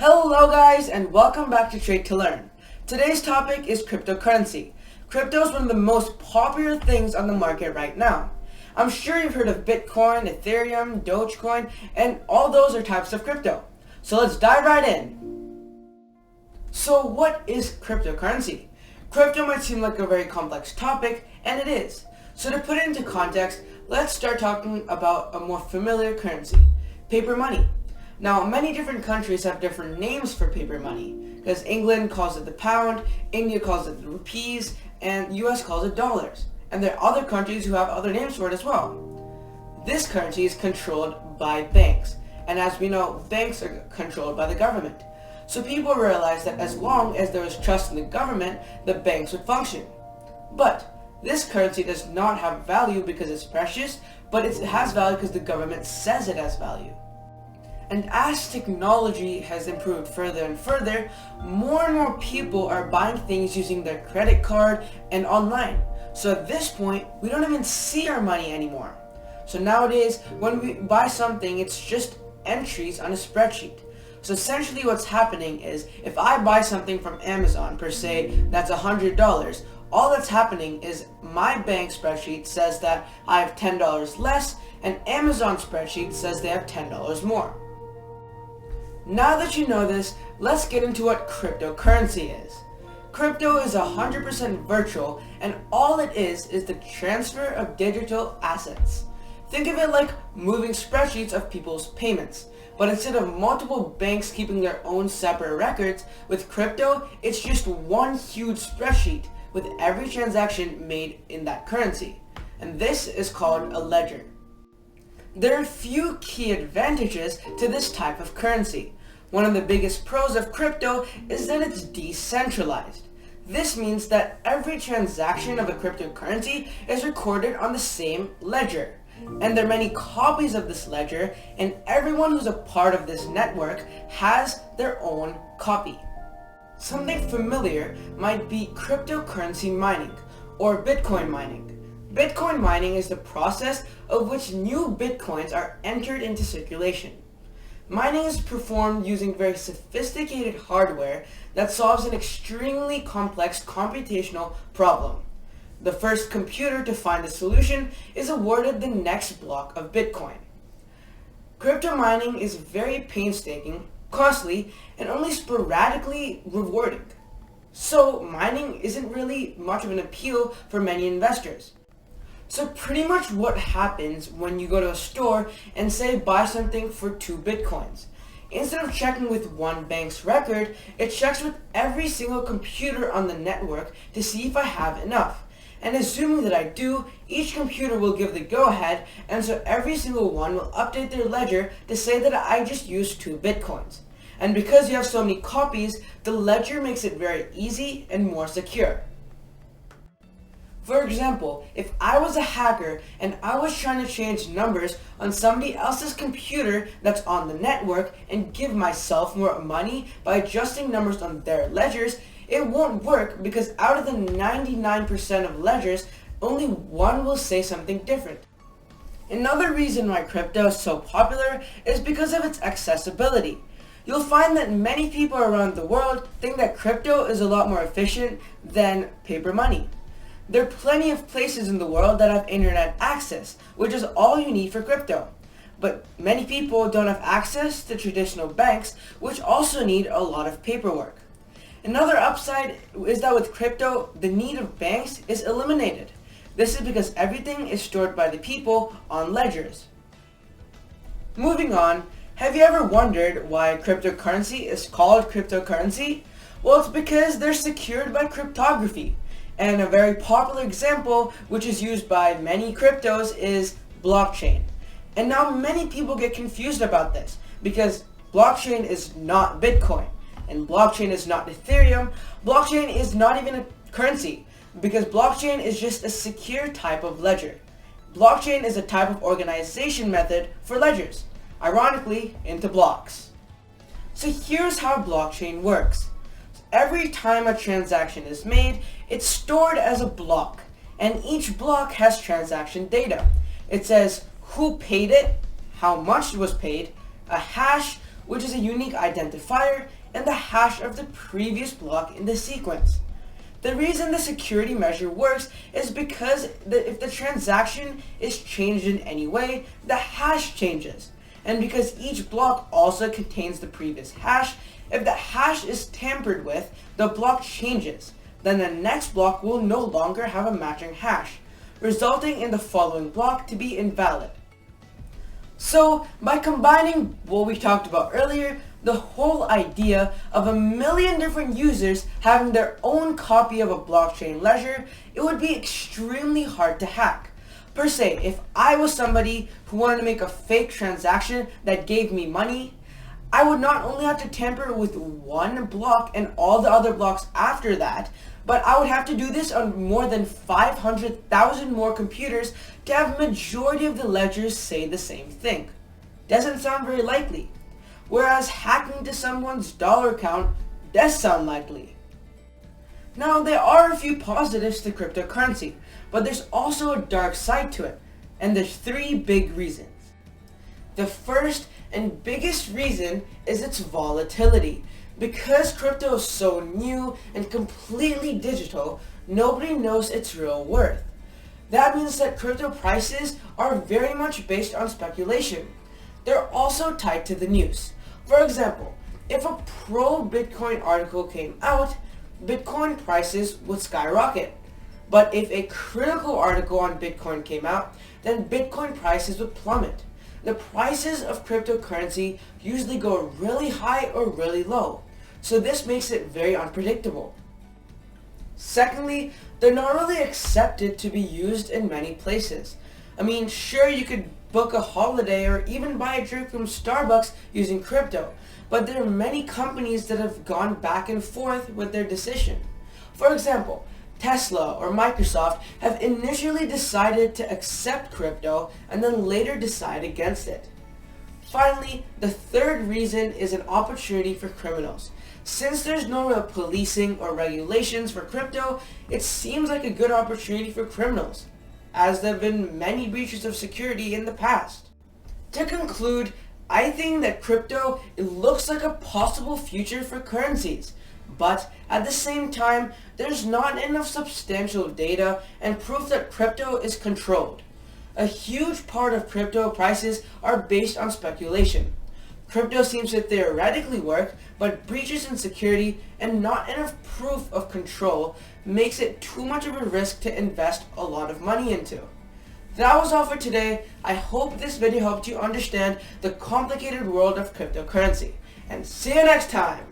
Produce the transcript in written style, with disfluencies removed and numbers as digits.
Hello guys and welcome back to Trade to Learn. Today's topic is cryptocurrency. Crypto is one of the most popular things on the market right now. I'm sure you've heard of Bitcoin, Ethereum, Dogecoin, and all those are types of crypto. So let's dive right in. So what is cryptocurrency? Crypto might seem like a very complex topic, and it is. So to put it into context, let's start talking about a more familiar currency, paper money. Now, many different countries have different names for paper money, because England calls it the pound, India calls it the rupees, and US calls it dollars. And there are other countries who have other names for it as well. This currency is controlled by banks, and as we know, banks are controlled by the government. So people realized that as long as there was trust in the government, the banks would function. But this currency does not have value because it's precious, but it has value because the government says it has value. And as technology has improved further and further, more and more people are buying things using their credit card and online. So at this point, we don't even see our money anymore. So nowadays, when we buy something, it's just entries on a spreadsheet. So essentially what's happening is, if I buy something from Amazon per se, that's $100, all that's happening is my bank spreadsheet says that I have $10 less, and Amazon spreadsheet says they have $10 more. Now that you know this, let's get into what cryptocurrency is. Crypto is 100% virtual, and all it is the transfer of digital assets. Think of it like moving spreadsheets of people's payments. But instead of multiple banks keeping their own separate records, with crypto, it's just one huge spreadsheet with every transaction made in that currency. And this is called a ledger. There are a few key advantages to this type of currency. One of the biggest pros of crypto is that it's decentralized. This means that every transaction of a cryptocurrency is recorded on the same ledger. And there are many copies of this ledger, and everyone who's a part of this network has their own copy. Something familiar might be cryptocurrency mining or Bitcoin mining. Bitcoin mining is the process of which new Bitcoins are entered into circulation. Mining is performed using very sophisticated hardware that solves an extremely complex computational problem. The first computer to find the solution is awarded the next block of Bitcoin. Crypto mining is very painstaking, costly, and only sporadically rewarding. So mining isn't really much of an appeal for many investors. So pretty much what happens when you go to a store and say buy something for 2 Bitcoins. Instead of checking with one bank's record, it checks with every single computer on the network to see if I have enough. And assuming that I do, each computer will give the go-ahead, and so every single one will update their ledger to say that I just used 2 Bitcoins. And because you have so many copies, the ledger makes it very easy and more secure. For example, if I was a hacker and I was trying to change numbers on somebody else's computer that's on the network and give myself more money by adjusting numbers on their ledgers, it won't work because out of the 99% of ledgers, only one will say something different. Another reason why crypto is so popular is because of its accessibility. You'll find that many people around the world think that crypto is a lot more efficient than paper money. There are plenty of places in the world that have internet access, which is all you need for crypto. But many people don't have access to traditional banks, which also need a lot of paperwork. Another upside is that with crypto, the need of banks is eliminated. This is because everything is stored by the people on ledgers. Moving on, have you ever wondered why cryptocurrency is called cryptocurrency? Well, it's because they're secured by cryptography. And a very popular example, which is used by many cryptos, is blockchain. And now many people get confused about this because blockchain is not Bitcoin. And blockchain is not Ethereum. Blockchain is not even a currency because blockchain is just a secure type of ledger. Blockchain is a type of organization method for ledgers, ironically into blocks. So here's how blockchain works. Every time a transaction is made, it's stored as a block, and each block has transaction data. It says who paid it, how much was paid, a hash, which is a unique identifier, and the hash of the previous block in the sequence. The reason the security measure works is because if the transaction is changed in any way, the hash changes. And because each block also contains the previous hash, if the hash is tampered with, the block changes. Then the next block will no longer have a matching hash, resulting in the following block to be invalid. So, by combining what we talked about earlier, the whole idea of a million different users having their own copy of a blockchain ledger, it would be extremely hard to hack. Per se, if I was somebody who wanted to make a fake transaction that gave me money, I would not only have to tamper with one block and all the other blocks after that, but I would have to do this on more than 500,000 more computers to have majority of the ledgers say the same thing. Doesn't sound very likely. Whereas hacking to someone's dollar account does sound likely. Now, there are a few positives to cryptocurrency, but there's also a dark side to it, and there's three big reasons. The first and biggest reason is its volatility. Because crypto is so new and completely digital, nobody knows its real worth. That means that crypto prices are very much based on speculation. They're also tied to the news. For example, if a pro-Bitcoin article came out, Bitcoin prices would skyrocket. But if a critical article on Bitcoin came out, then Bitcoin prices would plummet. The prices of cryptocurrency usually go really high or really low, so this makes it very unpredictable. Secondly, they're not really accepted to be used in many places. I mean, sure, you could book a holiday or even buy a drink from Starbucks using crypto, but there are many companies that have gone back and forth with their decision. For example, Tesla or Microsoft have initially decided to accept crypto and then later decide against it. Finally, the third reason is an opportunity for criminals. Since there's no real policing or regulations for crypto, it seems like a good opportunity for criminals, as there have been many breaches of security in the past. To conclude, I think that crypto, it looks like a possible future for currencies, but at the same time, there's not enough substantial data and proof that crypto is controlled. A huge part of crypto prices are based on speculation. Crypto seems to theoretically work, but breaches in security and not enough proof of control makes it too much of a risk to invest a lot of money into. That was all for today. I hope this video helped you understand the complicated world of cryptocurrency. And see you next time!